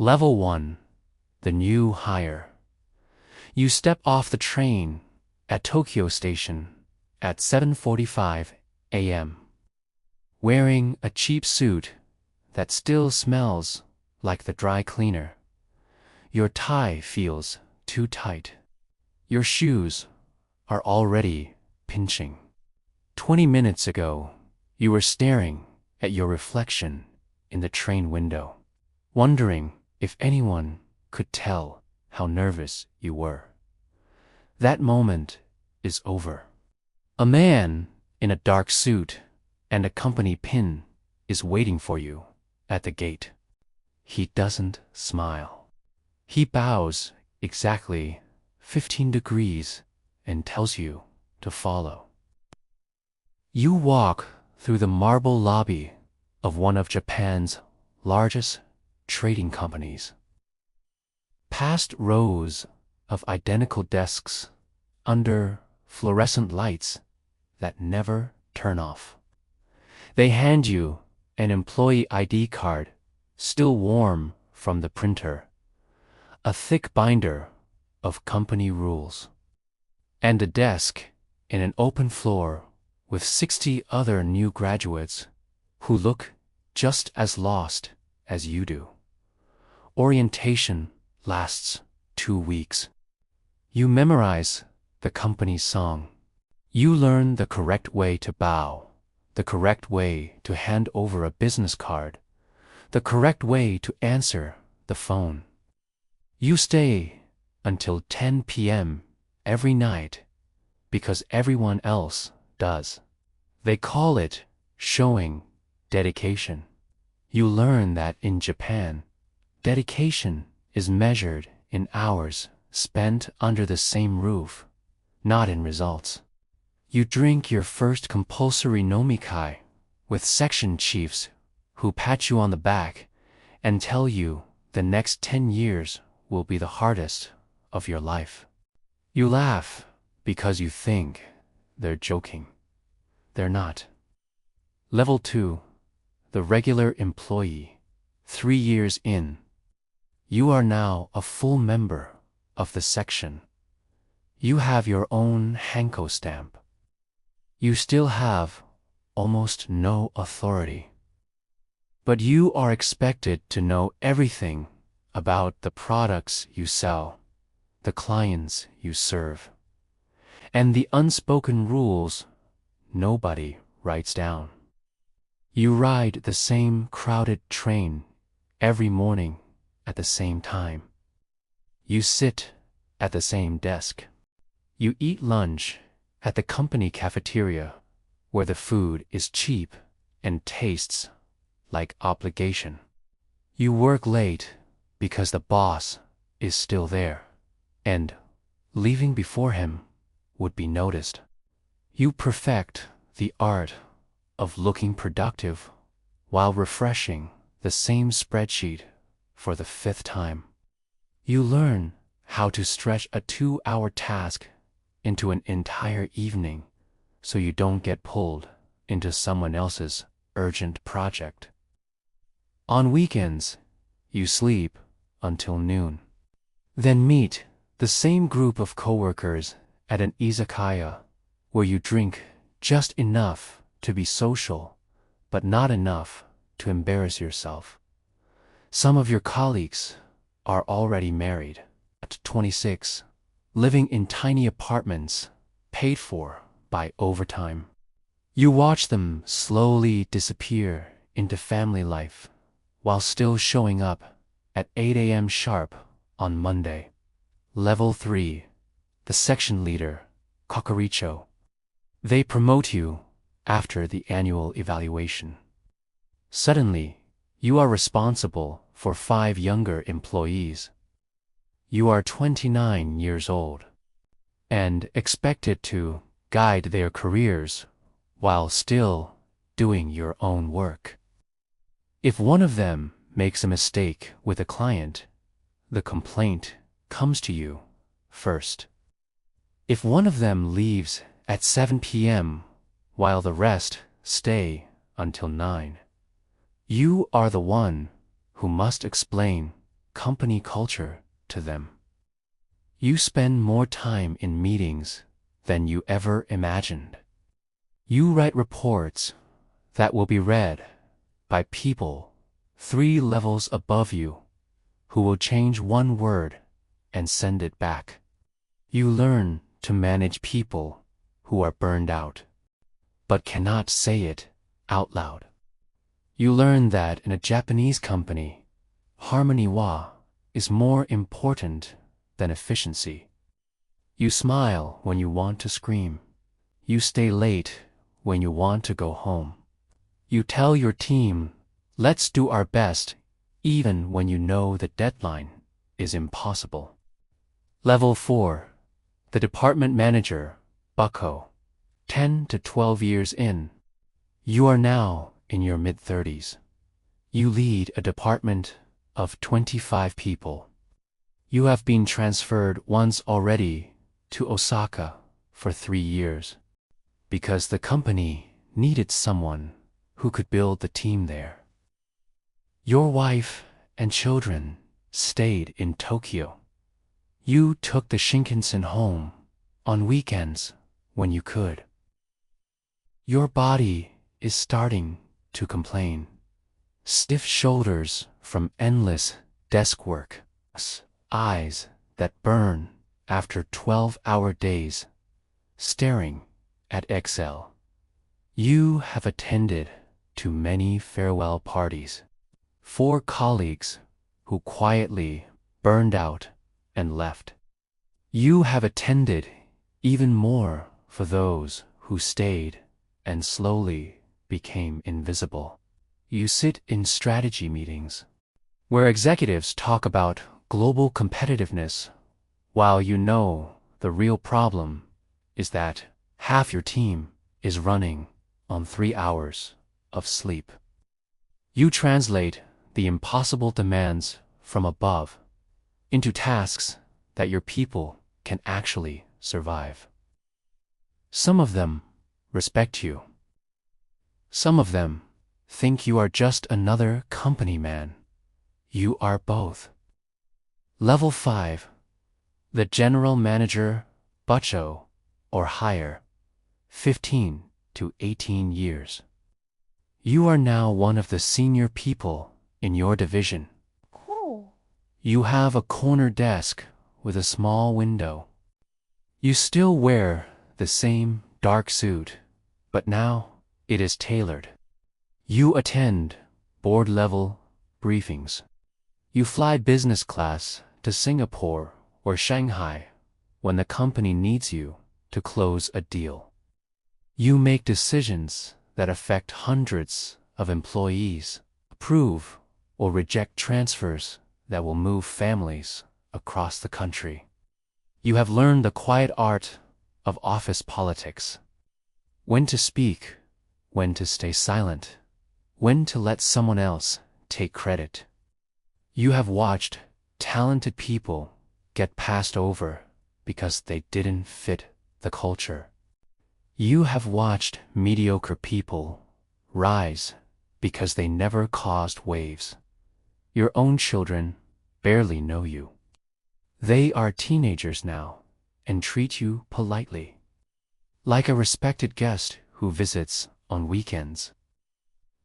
Level 1. The new hire. You step off the train at Tokyo Station at 7:45 a.m. wearing a cheap suit that still smells like the dry cleaner. Your tie feels too tight. Your shoes are already pinching. 20 minutes ago, you were staring at your reflection in the train window, wondering if anyone could tell how nervous you were. That moment is over. A man in a dark suit and a company pin is waiting for you at the gate. He doesn't smile. He bows exactly 15 degrees and tells you to follow. You walk through the marble lobby of one of Japan's largest trading companies. Past rows of identical desks under fluorescent lights that never turn off. They hand you an employee ID card, still warm from the printer, a thick binder of company rules, and a desk in an open floor with 60 other new graduates who look just as lost as you do. Orientation lasts 2 weeks. You memorize the company's song. You learn the correct way to bow, the correct way to hand over a business card, the correct way to answer the phone. You stay until 10 p.m. every night because everyone else does. They call it showing dedication. You learn that in Japan, dedication is measured in hours spent under the same roof, not in results. You drink your first compulsory nomikai with section chiefs who pat you on the back and tell you the next 10 years will be the hardest of your life. You laugh because you think they're joking. They're not. Level 2. The regular employee. 3 years in. You are now a full member of the section. You have your own Hanko stamp. You still have almost no authority. But you are expected to know everything about the products you sell, the clients you serve, and the unspoken rules nobody writes down. You ride the same crowded train every morning at the same time. You sit at the same desk. You eat lunch at the company cafeteria where the food is cheap and tastes like obligation. You work late because the boss is still there, and leaving before him would be noticed. You perfect the art of looking productive while refreshing the same spreadsheet for the 5th time. You learn how to stretch a 2-hour task into an entire evening so you don't get pulled into someone else's urgent project. On weekends, you sleep until noon. Then meet the same group of coworkers at an izakaya where you drink just enough to be social, but not enough to embarrass yourself. Some of your colleagues are already married at 26, living in tiny apartments paid for by overtime. You watch them slowly disappear into family life while still showing up at 8 a.m. sharp on Monday. Level 3. The section leader, Kokoricho. They promote you after the annual evaluation. Suddenly, you are responsible for 5 younger employees. You are 29 years old and expected to guide their careers while still doing your own work. If one of them makes a mistake with a client, the complaint comes to you first. If one of them leaves at 7 p.m. while the rest stay until 9, you are the one who must explain company culture to them. You spend more time in meetings than you ever imagined. You write reports that will be read by people 3 levels above you who will change one word and send it back. You learn to manage people who are burned out, but cannot say it out loud. You learn that in a Japanese company, harmony wa is more important than efficiency. You smile when you want to scream. You stay late when you want to go home. You tell your team, let's do our best, even when you know the deadline is impossible. Level 4. The department manager, bucko, 10 to 12 years in. You are now in your mid-30s. You lead a department of 25 people. You have been transferred once already to Osaka for 3 years because the company needed someone who could build the team there. Your wife and children stayed in Tokyo. You took the Shinkansen home on weekends when you could. Your body is starting to complain. Stiff shoulders from endless desk work, eyes that burn after 12-hour days, staring at Excel. You have attended to many farewell parties. 4 colleagues who quietly burned out and left. You have attended even more for those who stayed and slowly became invisible. You sit in strategy meetings where executives talk about global competitiveness while you know the real problem is that half your team is running on 3 hours of sleep. You translate the impossible demands from above into tasks that your people can actually survive. Some of them respect you. Some of them think you are just another company man. You are both. Level 5. The general manager, bucho, or higher, 15 to 18 years. You are now one of the senior people in your division. Cool. You have a corner desk with a small window. You still wear the same dark suit, but now it is tailored. You attend board-level briefings. You fly business class to Singapore or Shanghai when the company needs you to close a deal. You make decisions that affect hundreds of employees, approve or reject transfers that will move families across the country. You have learned the quiet art of office politics. When to speak, when to stay silent, when to let someone else take credit. You have watched talented people get passed over because they didn't fit the culture. You have watched mediocre people rise because they never caused waves. Your own children barely know you. They are teenagers now and treat you politely, like a respected guest who visits on weekends.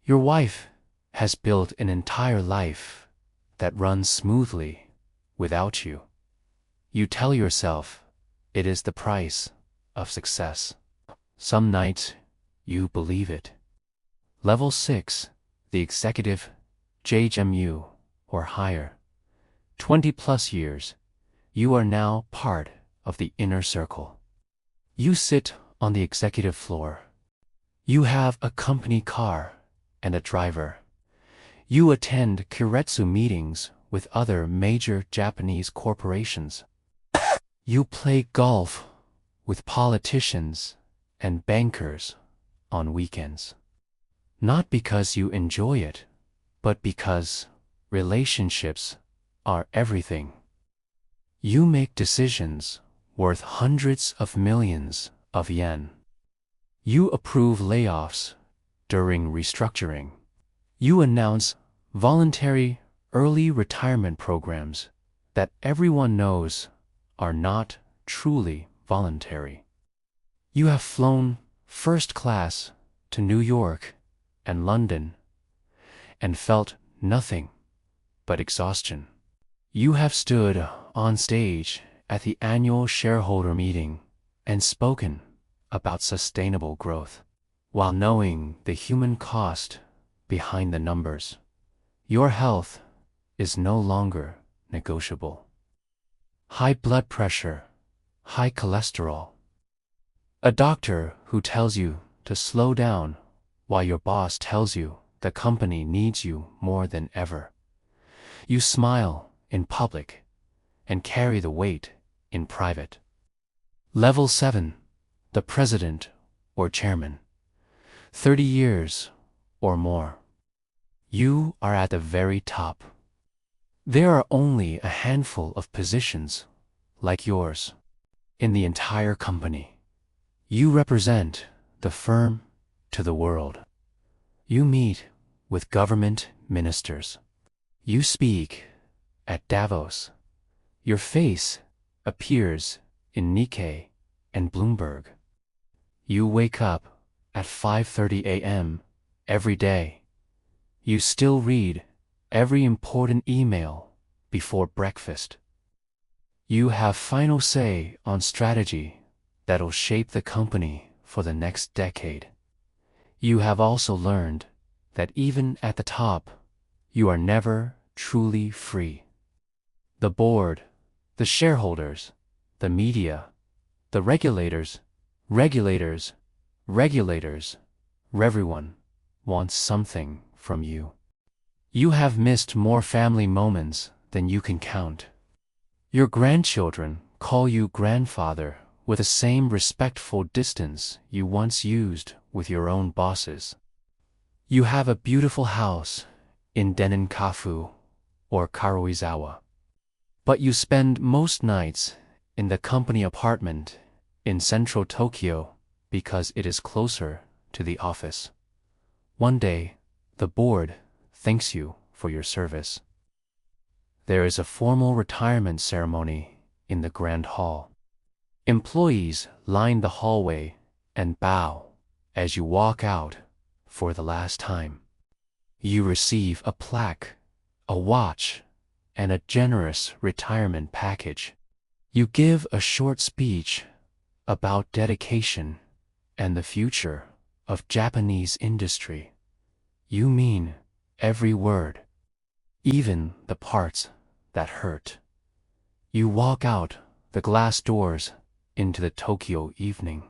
Your wife has built an entire life that runs smoothly without you. You tell yourself it is the price of success. Some nights you believe it. Level 6, the executive, JMU or higher, 20+ years. You are now part of the inner circle. You sit on the executive floor. You have a company car and a driver. You attend keiretsu meetings with other major Japanese corporations. You play golf with politicians and bankers on weekends. Not because you enjoy it, but because relationships are everything. You make decisions worth hundreds of millions of yen. You approve layoffs during restructuring. You announce voluntary early retirement programs that everyone knows are not truly voluntary. You have flown first class to New York and London and felt nothing but exhaustion. You have stood on stage at the annual shareholder meeting and spoken about sustainable growth, while knowing the human cost behind the numbers. Your health is no longer negotiable. High blood pressure, high cholesterol. A doctor who tells you to slow down while your boss tells you the company needs you more than ever. You smile in public and carry the weight in private. Level 7, the president or chairman. 30 years or more. You are at the very top. There are only a handful of positions like yours in the entire company. You represent the firm to the world. You meet with government ministers. You speak at Davos. Your face appears in Nikkei and Bloomberg. You wake up at 5:30 a.m. every day. You still read every important email before breakfast. You have final say on strategy that'll shape the company for the next decade. You have also learned that even at the top, you are never truly free. The board, the shareholders, the media, the regulators, everyone wants something from you. You have missed more family moments than you can count. Your grandchildren call you grandfather with the same respectful distance you once used with your own bosses. You have a beautiful house in Denenkafu or Karuizawa, but you spend most nights in the company apartment in central Tokyo because it is closer to the office. One day, the board thanks you for your service. There is a formal retirement ceremony in the Grand Hall. Employees line the hallway and bow as you walk out for the last time. You receive a plaque, a watch, and a generous retirement package. You give a short speech about dedication and the future of Japanese industry. You mean every word, even the parts that hurt. You walk out the glass doors into the Tokyo evening.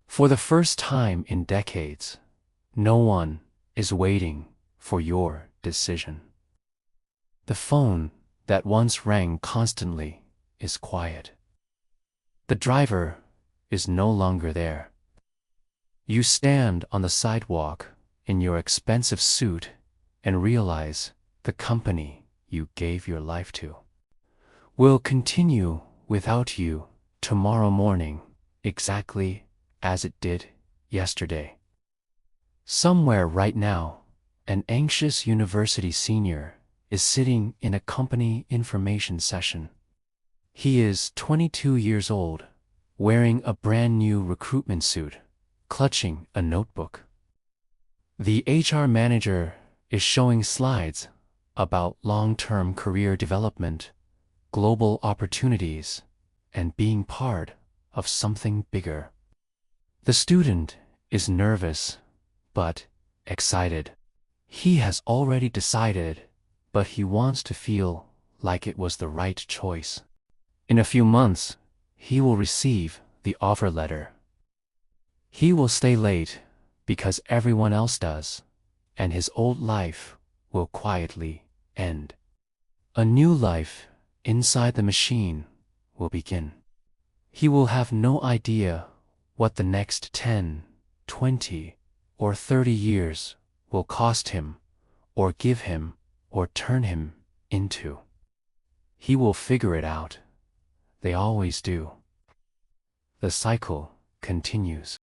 For the first time in decades, no one is waiting for your decision. The phone that once rang constantly is quiet. The driver is no longer there. You stand on the sidewalk in your expensive suit and realize the company you gave your life to will continue without you tomorrow morning exactly as it did yesterday. Somewhere right now, an anxious university senior is sitting in a company information session. He is 22 years old, wearing a brand new recruitment suit, clutching a notebook. The HR manager is showing slides about long-term career development, global opportunities, and being part of something bigger. The student is nervous, but excited. He has already decided, but he wants to feel like it was the right choice. In a few months, he will receive the offer letter. He will stay late because everyone else does, and his old life will quietly end. A new life inside the machine will begin. He will have no idea what the next 10, 20, or 30 years will cost him, or give him, or turn him into. He will figure it out. They always do. The cycle continues.